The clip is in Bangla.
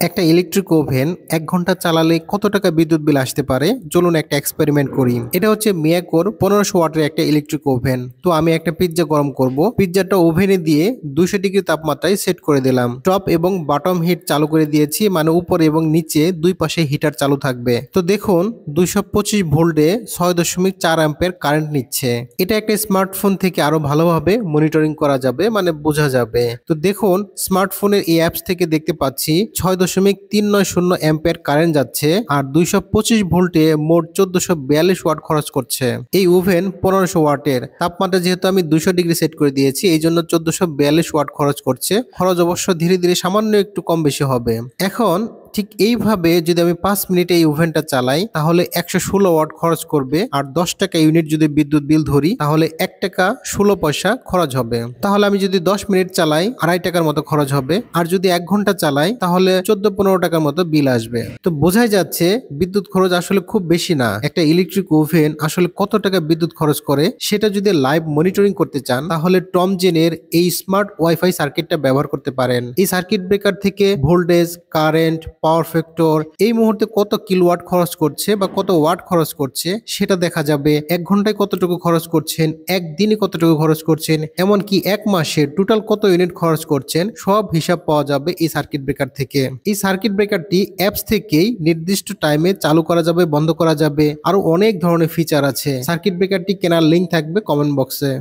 একটা ইলেকট্রিক ওভেন ১ ঘন্টা চালালে কত টাকা বিদ্যুৎ বিল আসতে পারে? চলুন একটা এক্সপেরিমেন্ট করি। এটা হচ্ছে মিয়াকোর ১৫০০ ওয়াটের একটা ইলেকট্রিক ওভেন। তো আমি একটা পিৎজা গরম করব। পিৎজাটা ওভেনে দিয়ে ২০০ ডিগ্রি তাপমাত্রায় সেট করে দিলাম। টপ এবং বটম হিট চালু করে দিয়েছি, মানে উপরে এবং নিচে দুই পাশে হিটার চালু থাকবে। তো দেখুন ২২৫ ভোল্টে ৬.৪ অ্যাম্পিয়ার কারেন্ট নিচ্ছে। এটা একটা স্মার্টফোন থেকে আরো ভালোভাবে মনিটরিং করা যাবে, মানে বোঝা যাবে। তো দেখুন স্মার্টফোনের এই অ্যাপস থেকে দেখতে পাচ্ছি ৬.৩৯০ অ্যাম্পিয়ার কারেন্ট যাচ্ছে আর ২২৫ ভোল্টে মোট ১৪৪২ ওয়াট খরচ করছে। এই ওভেন ১৫০০ ওয়াটের, তাপমাত্রা যেহেতু আমি ২০০ ডিগ্রি সেট করে দিয়েছি এই জন্য ১৪৪২ ওয়াট খরচ করছে। খরচ অবশ্য ধীরে ধীরে সামান্য একটু কম বেশি হবে। এখন ঠিক এইভাবে যদি আমি ৫ মিনিটে এই ওভেনটা চালাই তাহলে ১১৬ ওয়াট খরচ করবে, আর ১০ টাকা ইউনিট যদি বিদ্যুৎ বিল ধরি তাহলে ১ টাকা ১৬ পয়সা খরচ হবে। তাহলে আমি যদি ১০ মিনিট চালাই ২.৫ টাকার মতো খরচ হবে, আর যদি ১ ঘন্টা চালাই তাহলে ১৪-১৫ টাকার মতো বিল আসবে। তো বোঝাই যাচ্ছে বিদ্যুৎ খরচ আসলে খুব বেশি না। একটা ইলেকট্রিক ওভেন আসলে কত টাকা বিদ্যুৎ খরচ করে সেটা যদি লাইভ মনিটরিং করতে চান তাহলে টমজেনের এই স্মার্ট ওয়াইফাই সার্কিটটা ব্যবহার করতে পারেন। এই সার্কিট ব্রেকার থেকে ভোল্টেজ, কারেন্ট, পাওয়ার ফ্যাক্টর, এই মুহূর্তে কত কিলোওয়াট খরচ করছে বা কত ওয়াট খরচ করছে সেটা দেখা যাবে। ১ ঘন্টায় কতটুকু খরচ করছেন, একদিনে কতটুকু খরচ করছেন, এমনকি ১ মাসে টোটাল কত ইউনিট খরচ করছেন সব হিসাব পাওয়া যাবে এই সার্কিট ব্রেকার থেকে। এই সার্কিট ব্রেকারটি অ্যাপস থেকেই নির্দিষ্ট টাইমে চালু করা যাবে, বন্ধ করা যাবে। আরো অনেক ধরনের ফিচার আছে। সার্কিট ব্রেকারটি কেনার লিংক থাকবে কমেন্ট বক্সে।